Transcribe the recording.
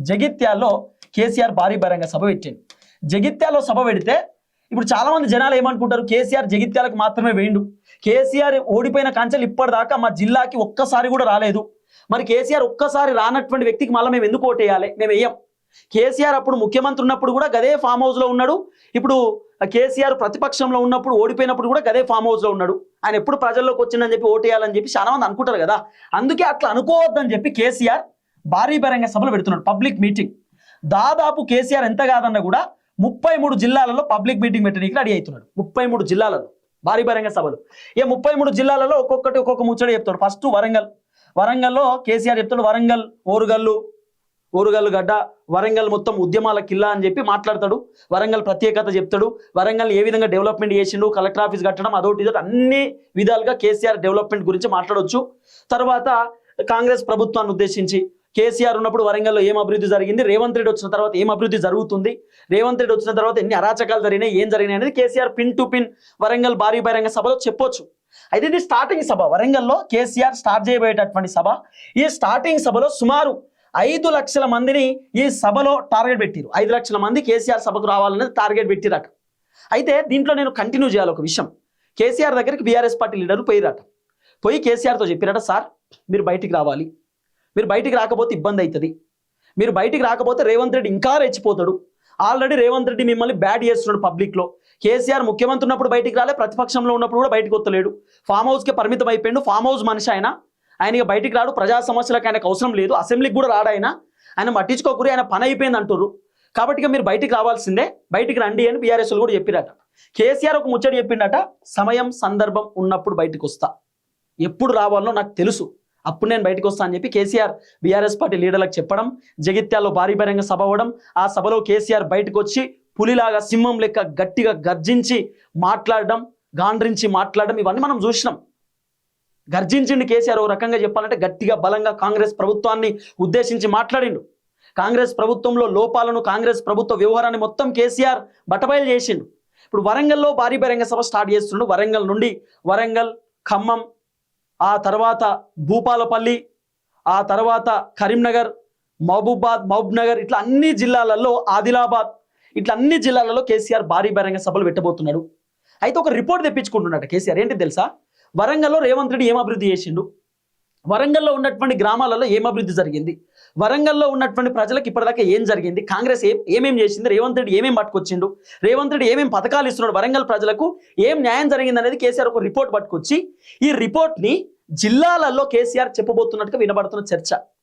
జగిత్యాల్లో కేసీఆర్ భారీ బహిరంగ సభ పెట్టింది. జగిత్యాల్లో సభ పెడితే ఇప్పుడు చాలా మంది జనాలు ఏమనుకుంటారు, కేసీఆర్ జగిత్యాలకు మాత్రమే వేయండు, కేసీఆర్ ఓడిపోయిన కంచెలు ఇప్పటిదాకా మా జిల్లాకి ఒక్కసారి కూడా రాలేదు, మరి కేసీఆర్ ఒక్కసారి రానటువంటి వ్యక్తికి మళ్ళీ మేము ఎందుకు ఓటేయాలి, మేము వేయం. కేసీఆర్ అప్పుడు ముఖ్యమంత్రి ఉన్నప్పుడు కూడా గదే ఫామ్ హౌస్లో ఉన్నాడు, ఇప్పుడు కేసీఆర్ ప్రతిపక్షంలో ఉన్నప్పుడు ఓడిపోయినప్పుడు కూడా గదే ఫామ్ హౌస్లో ఉన్నాడు, ఆయన ఎప్పుడు ప్రజల్లోకి వచ్చిందని చెప్పి ఓటేయాలని చెప్పి చాలా మంది అనుకుంటారు కదా. అందుకే అట్లా అనుకోవద్దని చెప్పి కేసీఆర్ భారీ బహిరంగ సభలు పెడుతున్నాడు, పబ్లిక్ మీటింగ్. దాదాపు కేసీఆర్ ఎంత కాదన్నా కూడా 33 జిల్లాలలో పబ్లిక్ మీటింగ్ పెట్టడానికి రెడీ అవుతున్నాడు. 33 జిల్లాలలో భారీ బహిరంగ సభలు. 33 జిల్లాలలో ఒక్కొక్కటి ఒక్కొక్క ముచ్చట చెప్తాడు. ఫస్ట్ వరంగల్లో కేసీఆర్ చెప్తాడు, వరంగల్ ఓరుగల్లు గడ్డ, వరంగల్ మొత్తం ఉద్యమాల కిల్లా అని చెప్పి మాట్లాడతాడు. వరంగల్ ప్రత్యేకత చెప్తాడు, వరంగల్ ఏ విధంగా డెవలప్మెంట్ చేసిండు, కలెక్టర్ ఆఫీస్ కట్టడం అదొకటి ఇదొకటి అన్ని విధాలుగా కేసీఆర్ డెవలప్మెంట్ గురించి మాట్లాడవచ్చు. తర్వాత కాంగ్రెస్ ప్రభుత్వాన్ని ఉద్దేశించి కేసీఆర్ ఉన్నప్పుడు వరంగల్లో ఏం అభివృద్ధి జరిగింది, రేవంత్ రెడ్డి వచ్చిన తర్వాత ఏం అభివృద్ధి జరుగుతుంది, రేవంత్ రెడ్డి వచ్చిన తర్వాత ఎన్ని అరాచకాలు జరిగినాయి, ఏం జరిగినాయి అనేది KCR pin to pin Warangal భారీ బహిరంగ సభలో చెప్పొచ్చు. అయితే ఇది స్టార్టింగ్ సభ, వరంగల్లో కేసీఆర్ స్టార్ట్ చేయబోయేటటువంటి సభ. ఈ స్టార్టింగ్ సభలో సుమారు 5 లక్షల మందిని ఈ సభలో టార్గెట్ పెట్టిరు. 5 లక్షల మంది కేసీఆర్ సభకు రావాలనేది టార్గెట్ పెట్టిరట. అయితే దీంట్లో నేను కంటిన్యూ చేయాలి ఒక విషయం. కేసీఆర్ దగ్గరికి బీఆర్ఎస్ పార్టీ లీడర్లు పోయిరట. పోయి కేసీఆర్తో చెప్పిరట, సార్ మీరు బయటికి రావాలి, మీరు బయటికి రాకపోతే ఇబ్బంది అవుతుంది, మీరు బయటికి రాకపోతే రేవంత్ రెడ్డి ఇంకా రెచ్చిపోతాడు, ఆల్రెడీ రేవంత్ రెడ్డి మిమ్మల్ని బ్యాడ్ చేస్తున్నాడు పబ్లిక్లో. కేసీఆర్ ముఖ్యమంత్రి ఉన్నప్పుడు బయటికి రాలే, ప్రతిపక్షంలో ఉన్నప్పుడు కూడా బయటకు వస్తలేడు, ఫామ్ హౌస్కే పరిమితం అయిపోయాడు, ఫామ్ హౌస్ మనిషి ఆయన బయటికి రాడు, ప్రజా సమస్యలకు ఆయనకు అవసరం లేదు, అసెంబ్లీకి కూడా రాడు, ఆయన పట్టించుకోకూరి, ఆయన పని అయిపోయింది అంటారు. కాబట్టి మీరు బయటికి రావాల్సిందే, బయటికి రండి అని బీఆర్ఎస్ కూడా చెప్పిరట. కేసీఆర్ ఒక ముచ్చట చెప్పిండట, సమయం సందర్భం ఉన్నప్పుడు బయటకు వస్తా, ఎప్పుడు రావాలో నాకు తెలుసు, అప్పుడు నేను బయటకు వస్తా అని చెప్పి కేసీఆర్ బీఆర్ఎస్ పార్టీ లీడర్లకు చెప్పడం, జగిత్యాల్లో భారీ బహిరంగ సభ అవ్వడం, ఆ సభలో కేసీఆర్ బయటకు వచ్చి పులిలాగా సింహం లెక్క గట్టిగా గర్జించి మాట్లాడడం, గాండ్రించి మాట్లాడడం, ఇవన్నీ మనం చూసినాం. గర్జించిండు కేసీఆర్, ఓ రకంగా చెప్పాలంటే గట్టిగా బలంగా కాంగ్రెస్ ప్రభుత్వాన్ని ఉద్దేశించి మాట్లాడిండు. కాంగ్రెస్ ప్రభుత్వంలో లోపాలను, కాంగ్రెస్ ప్రభుత్వ వ్యవహారాన్ని మొత్తం కేసీఆర్ బట్టబయలు చేసిండు. ఇప్పుడు వరంగల్లో భారీ బహిరంగ సభ స్టార్ట్ చేస్తుండు. వరంగల్ నుండి వరంగల్, ఖమ్మం, ఆ తర్వాత భూపాలపల్లి, ఆ తర్వాత కరీంనగర్, మహబూబ్నగర్, ఇట్లా అన్ని జిల్లాలలో, ఆదిలాబాద్, ఇట్లా అన్ని జిల్లాలలో కేసీఆర్ భారీ బహిరంగ సభలు పెట్టబోతున్నాడు. అయితే ఒక రిపోర్ట్ తెప్పించుకుంటున్నాడు కేసీఆర్. ఏంటి తెలుసా, వరంగల్లో రేవంత్ రెడ్డి ఏం అభివృద్ధి చేసిండు, వరంగల్లో ఉన్నటువంటి గ్రామాలలో ఏం అభివృద్ధి జరిగింది, వరంగల్లో ఉన్నటువంటి ప్రజలకు ఇప్పటిదాకా ఏం జరిగింది, కాంగ్రెస్ ఏమేం చేసింది, రేవంత్ రెడ్డి ఏమేం పట్టుకొచ్చిండు, రేవంత్ రెడ్డి ఏమేం పథకాలు ఇస్తున్నాడు, వరంగల్ ప్రజలకు ఏం న్యాయం జరిగింది అనేది కేసీఆర్ ఒక రిపోర్ట్ పట్టుకొచ్చి, ఈ రిపోర్ట్ని జిల్లాలలో కేసీఆర్ చెప్పబోతున్నట్టుగా వినబడుతున్న చర్చ.